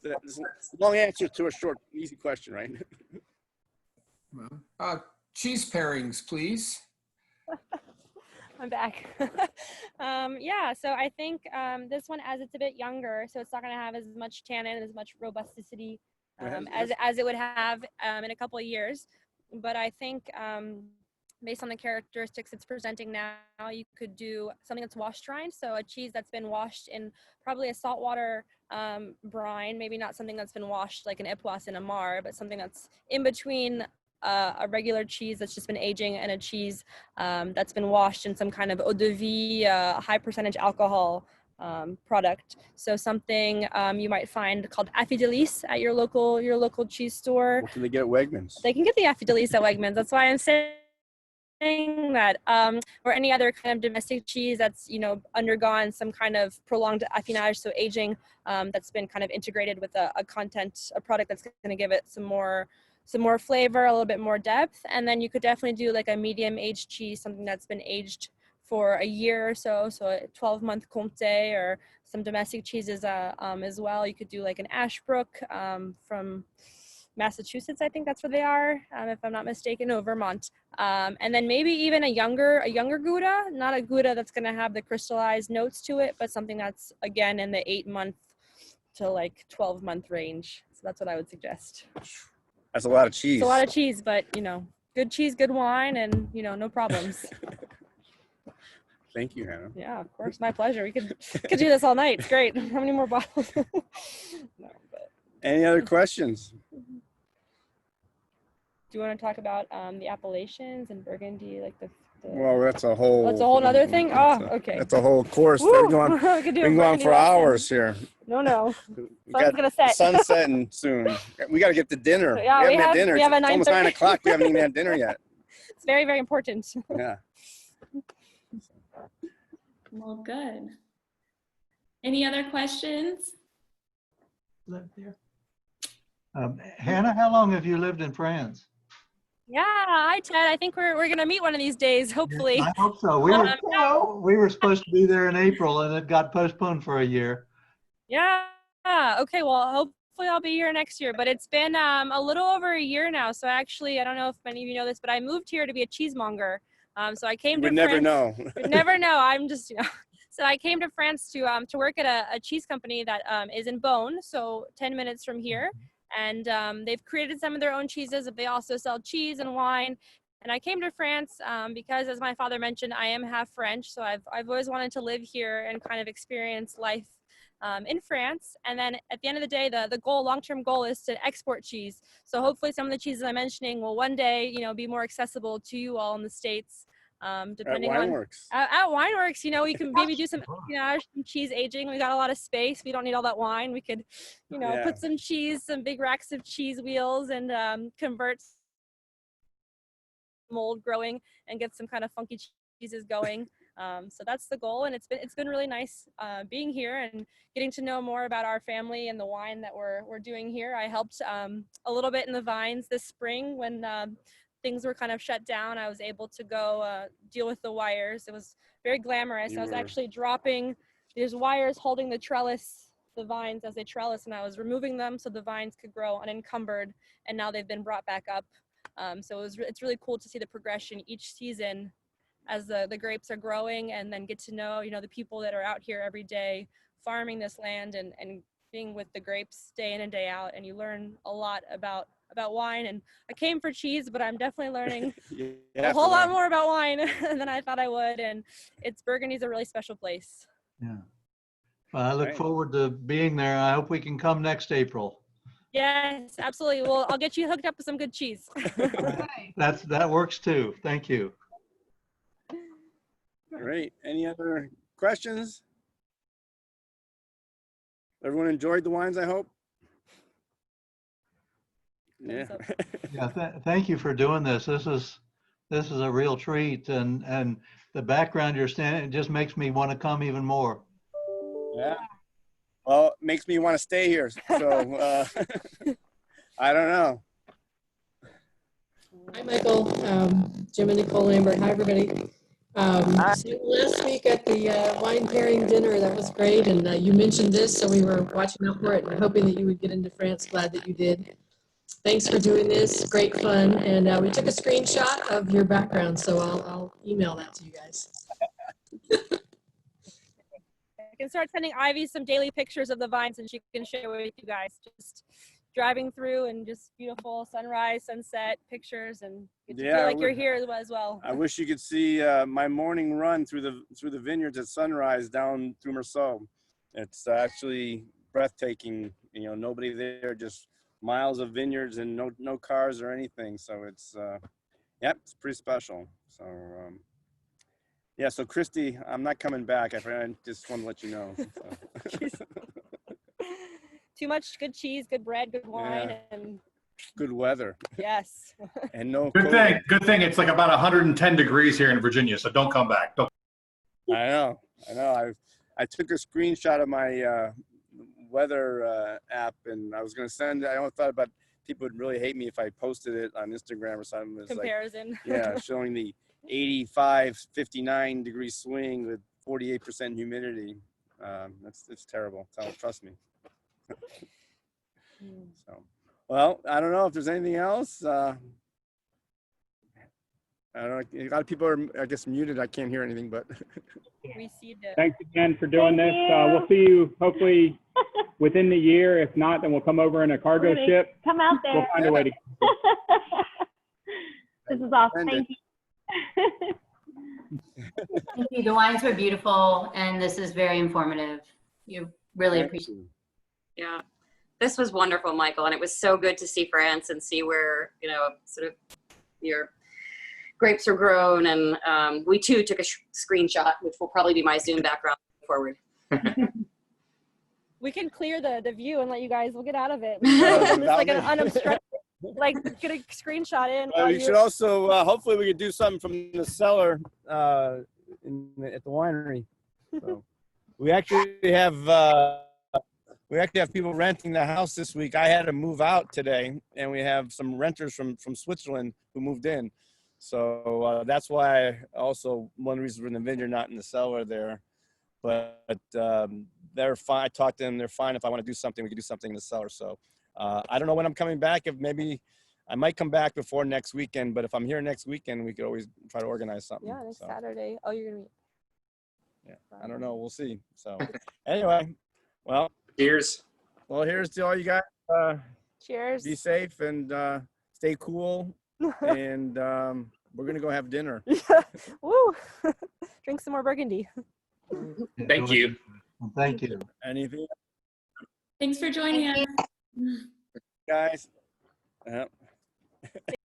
It's a long answer to a short, easy question, right? Cheese pairings, please. I'm back. Yeah, so I think this one, as it's a bit younger, so it's not going to have as much tannin, as much robusticity as it would have in a couple of years. But I think based on the characteristics it's presenting now, you could do something that's washed rind, so a cheese that's been washed in probably a saltwater brine, maybe not something that's been washed like an Epoisse and a Mar, but something that's in between a regular cheese that's just been aging and a cheese that's been washed in some kind of eau de vie, high percentage alcohol product. So something you might find called Affidélis at your local cheese store. What can they get at Wegmans? They can get the Affidélis at Wegmans. That's why I'm saying that, or any other kind of domestic cheese that's, you know, undergone some kind of prolonged affinage, so aging, that's been kind of integrated with a product that's going to give it some more flavor, a little bit more depth. And then you could definitely do like a medium aged cheese, something that's been aged for a year or so, so a 12-month Comté, or some domestic cheeses as well. You could do like an Ashbrook from Massachusetts, I think that's where they are, if I'm not mistaken, no, Vermont. And then maybe even a younger Gouda, not a Gouda that's going to have the crystallized notes to it, but something that's, again, in the 8-month to like 12-month range. So that's what I would suggest. That's a lot of cheese. It's a lot of cheese, but, you know, good cheese, good wine, and, you know, no problems. Thank you, Hannah. Yeah, of course, my pleasure. We could do this all night. It's great. How many more bottles? No, but... Any other questions? Do you want to talk about the appellations and Burgundy, like the Well, that's a whole... That's a whole other thing? Oh, okay. That's a whole course. We can go on for hours here. No. We Sun's gonna set. Sun's setting soon. We got to get to dinner. Yeah, we haven't had dinner. We have it's almost 9 o'clock. We haven't even had dinner yet. It's very, very important. Yeah. Well, good. Any other questions? Live there. Hannah, how long have you lived in France? Yeah, hi Ted. I think we're gonna meet one of these days, hopefully. I hope so. We were supposed to be there in April, and it got postponed for a year. Yeah. Okay. Well, hopefully I'll be here next year. But it's been a little over a year now. So actually, I don't know if many of you know this, but I moved here to be a cheesemonger. So I came to France. Never know. You'd never know. I'm just, you know. So I came to France to work at a cheese company that is in Beaune, so 10 minutes from here. And they've created some of their own cheeses, but they also sell cheese and wine. And I came to France because, as my father mentioned, I am half French. So I've always wanted to live here and kind of experience life in France. And then at the end of the day, the goal, long-term goal, is to export cheese. So hopefully some of the cheeses I'm mentioning will one day, you know, be more accessible to you all in the States. Depending at on Wineworks. At Wineworks, you know, we can maybe do some, you know, some cheese aging. We got a lot of space. We don't need all that wine. We could, you know, put some cheese, some big racks of cheese wheels, and convert mold growing and get some kind of funky cheeses going. So that's the goal, and it's been really nice being here and getting to know more about our family and the wine that we're doing here. I helped a little bit in the vines this spring when things were kind of shut down. I was able to go deal with the wires. It was very glamorous. I was actually dropping these wires holding the vines as they trellis, and I was removing them so the vines could grow unencumbered, and now they've been brought back up. So it's really cool to see the progression each season as the grapes are growing, and then get to know, you know, the people that are out here every day farming this land and being with the grapes day in and day out, and you learn a lot about wine. And I came for cheese, but I'm definitely learning a whole lot more about wine than I thought I would. And Burgundy's a really special place. Yeah. Well, I look forward to being there. I hope we can come next April. Yes, absolutely. Well, I'll get you hooked up with some good cheese. That works too. Thank you. Great. Any other questions? Everyone enjoyed the wines, I hope. Yeah. Thank you for doing this. This is a real treat, and the background you're standing just makes me want to come even more. Yeah. Well, it makes me want to stay here. So I don't know. Hi, Michael, Jim and Nicole Lambert. Hi, everybody. Last week at the wine pairing dinner, that was great, and you mentioned this, so we were watching out for it and hoping that you would get into France. Glad that you did. Thanks for doing this. Great fun, and we took a screenshot of your background, so I'll email that to you guys. I can start sending Ivy some daily pictures of the vines, and she can share with you guys. Just driving through and just beautiful sunrise, sunset pictures, and get to feel like you're here as well. I wish you could see my morning run through the vineyards at sunrise down through Meursault. It's actually breathtaking. You know, nobody there, just miles of vineyards and no cars or anything. So it's it's pretty special. So yeah, so Christy, I'm not coming back. I just want to let you know. So. Too much good cheese, good bread, good wine, and good weather. Yes. And no good COVID. Good thing. It's like about 110 degrees here in Virginia, so don't come back. I know. I took a screenshot of my weather app, and I was going to send it. I thought about people would really hate me if I posted it on Instagram or something. It's comparison. Like, showing the 85, 59 degree swing with 48% humidity. It's terrible. Trust me. So, well, I don't know if there's anything else. I don't know. A lot of people are, I guess, muted. I can't hear anything, but. Thanks again for doing this. We'll see you hopefully within the year. If not, then we'll come over in a cargo ship. Come out there. We'll find a way to. This is awesome. Thank you. Thank you. The wines were beautiful, and this is very informative. You really appreciate it. Yeah, this was wonderful, Michael, and it was so good to see France and see where, you know, sort of your grapes are grown. And we too took a screenshot, which will probably be my Zoom background forward. We can clear the view and let you guys, we'll get out of it. It's like an unobstructed, like get a screenshot in. We should also, hopefully we could do something from the cellar at the winery. So we actually have people renting the house this week. I had to move out today, and we have some renters from Switzerland who moved in. So that's why also one reason we're in the vineyard, not in the cellar there. But they're fine. I talked to them. They're fine. If I want to do something, we can do something in the cellar. So I don't know when I'm coming back. If maybe I might come back before next weekend. But if I'm here next weekend, we could always try to organize something. Yeah, next Saturday. Oh, you're gonna be. Yeah, I don't know. We'll see. So anyway, well. Cheers. Well, here's to all you guys. Cheers. Be safe and stay cool. And we're going to go have dinner. Woo. Drink some more Burgundy. Thank you. Thank you. Anything? Thanks for joining us. Guys.